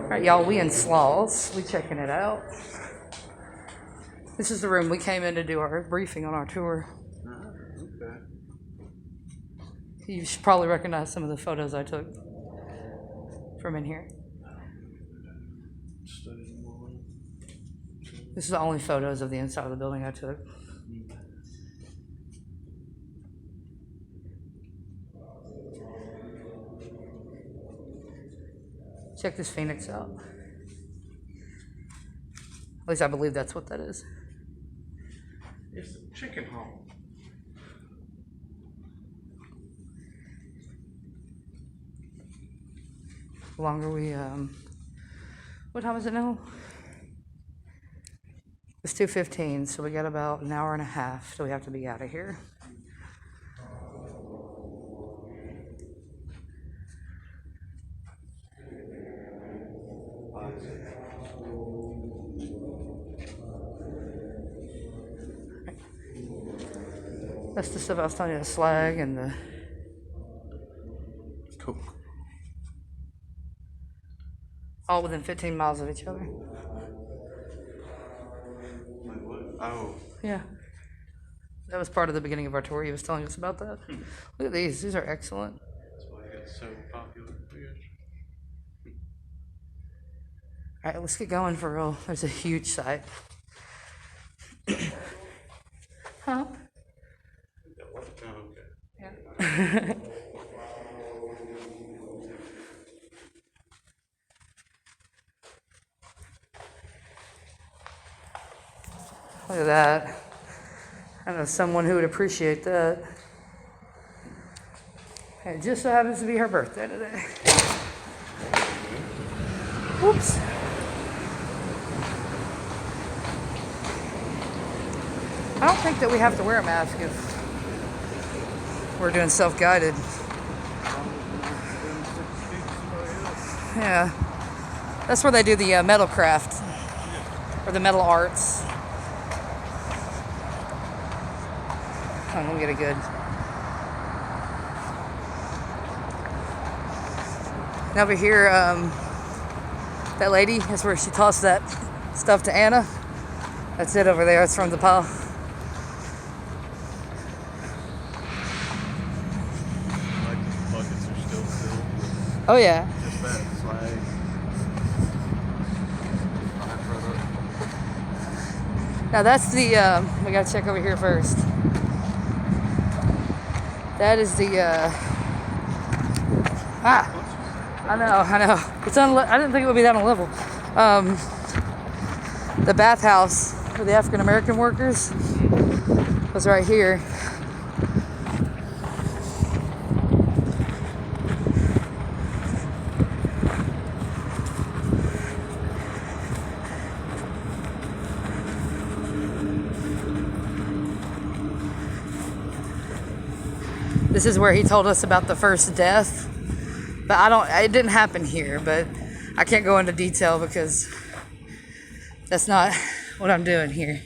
Alright, y'all, we in Sloss. We checking it out. This is the room we came in to do our briefing on our tour. Okay. You should probably recognize some of the photos I took from in here. This is the only photos of the inside of the building I took. Check this Phoenix out. At least I believe that's what that is. It's a chicken home. The longer we, what time is it now? It's 2:15, so we got about an hour and a half, so we have to be out of here. That's the stuff I was telling you, the slag and the Coke. all within 15 miles of each other. Like what? Oh. Yeah. That was part of the beginning of our tour. He was telling us about that. Look at these. These are excellent. That's why it's so popular. All right, let's get going for real. There's a huge site. Huh? Oh, okay. Yeah. Look at that. I know someone who would appreciate that. It just so happens to be her birthday today. Whoops. I don't think that we have to wear a mask if we're doing self-guided. Yeah. That's where they do the metal craft or the metal arts. Let me get it good. And over here, that lady, that's where she tossed that stuff to Anna. That's it over there. It's from the pile. Like the buckets are still filled. Oh yeah. Just that flag. Now that's the, we gotta check over here first. That is the, I know. It's I didn't think it would be that on level. The bathhouse for the African American workers was right here. This is where he told us about the first death, but it didn't happen here, but I can't go into detail because that's not what I'm doing here.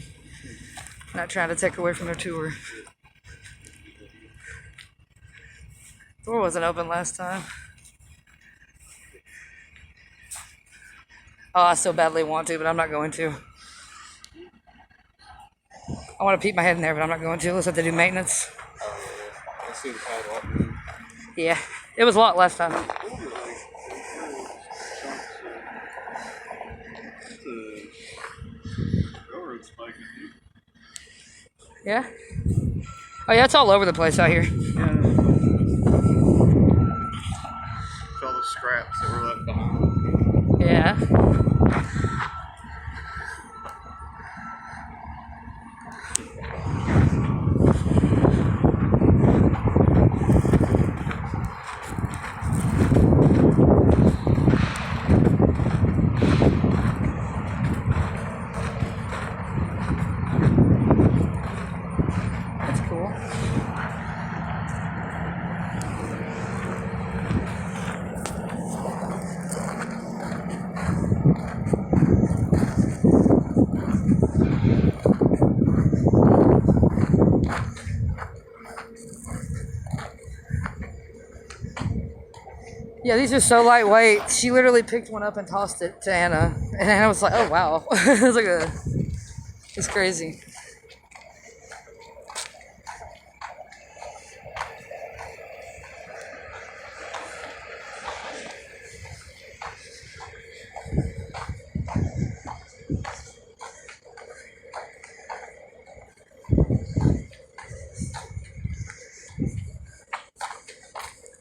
I'm not trying to take away from their tour. The door wasn't open last time. Oh, I so badly want to, but I'm not going to. I want to peek my head in there, but I'm not going to. Looks like they do maintenance. I see the padlock. Yeah, it was locked last time. Railroad spike. Yeah? Oh yeah, it's all over the place out here. Yeah. It's all the scraps that were left behind. Yeah. That's cool. Yeah, these are so lightweight. She literally picked one up and tossed it to Anna, and Anna was like, "Oh wow!" It was like it's crazy.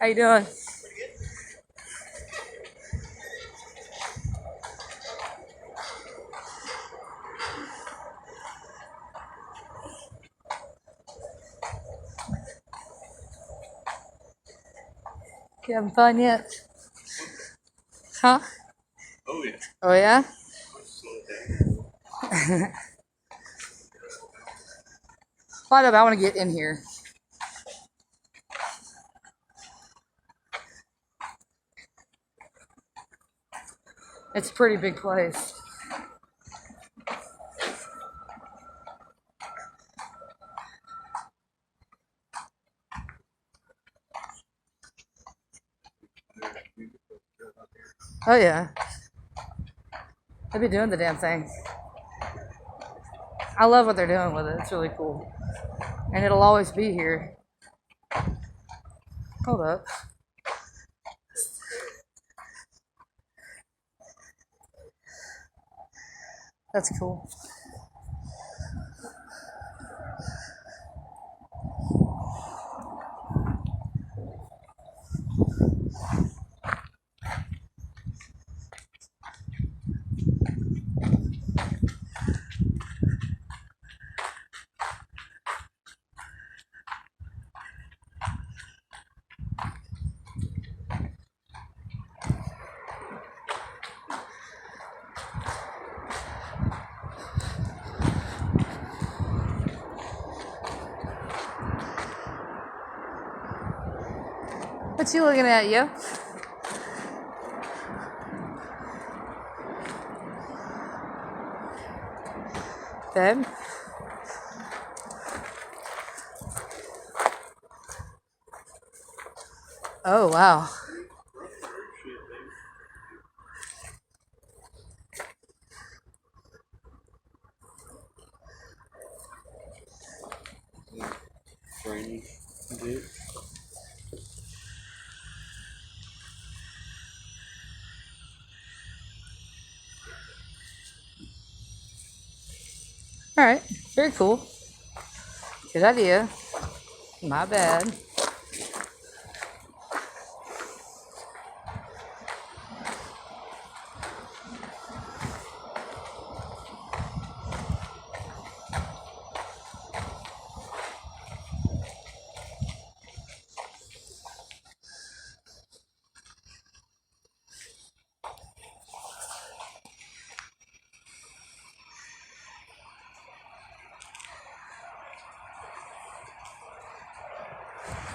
How you doing? You having fun yet? Huh? Oh yeah. Oh yeah? Find up. I want to get in here. It's a pretty big place. Oh yeah. They've been doing the damn thing. I love what they're doing with it. It's really cool. And it'll always be here. Hold up. That's cool. What you looking at, you? Babe? Oh, wow. Training. Dude. All right. Very cool. Good idea. My bad.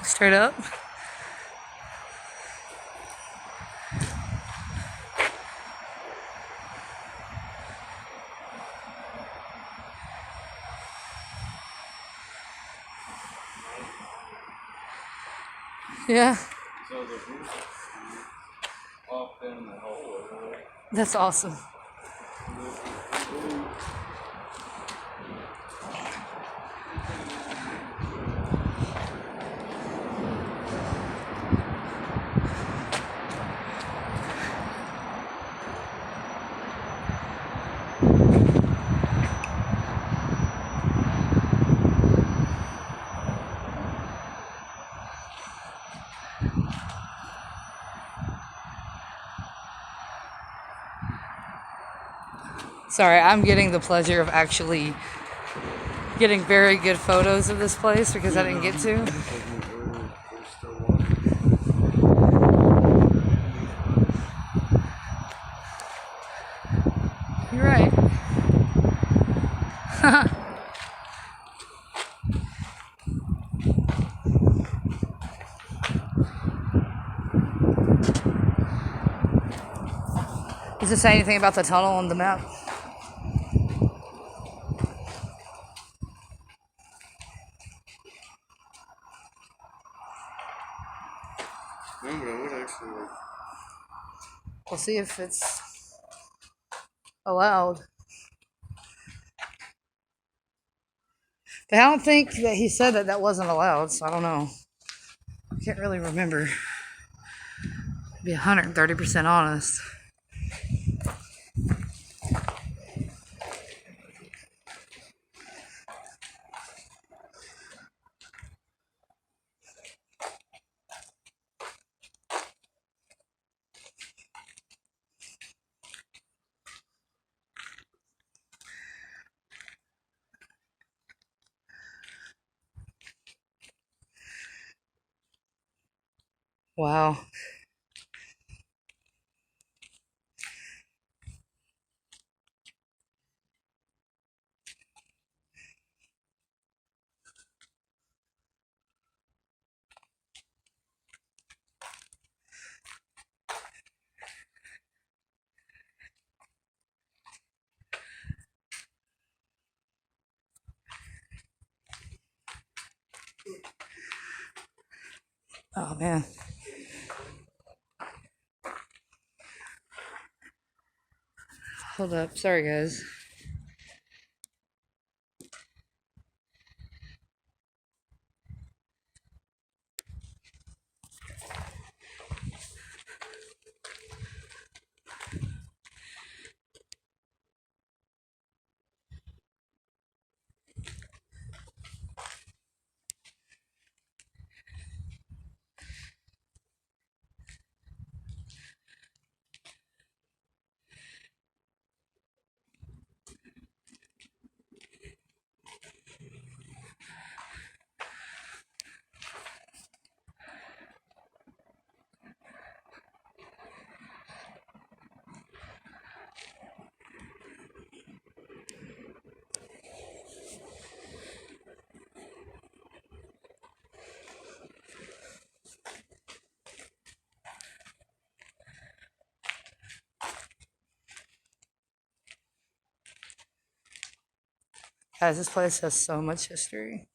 Straight up. Yeah. So the roof off in the hole. That's awesome. Sorry, I'm getting the pleasure of actually getting very good photos of this place because I didn't get to. You're right. Does it say anything about the tunnel on the map? No, but I would actually like see if it's allowed. But I don't think that he said that that wasn't allowed, so I don't know. I can't really remember. To be 130% honest. Wow. Oh man. Hold up. Sorry guys. Guys, this place has so much history.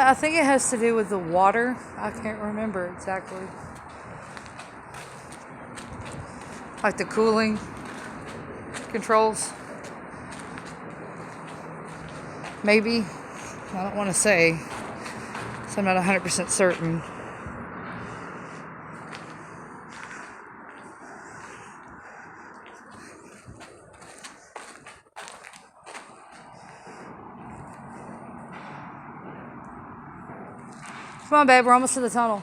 I think it has to do with the water. I can't remember exactly. Like the cooling controls. Maybe. I don't want to say, so I'm not 100% certain. Come on, babe. We're almost to the tunnel.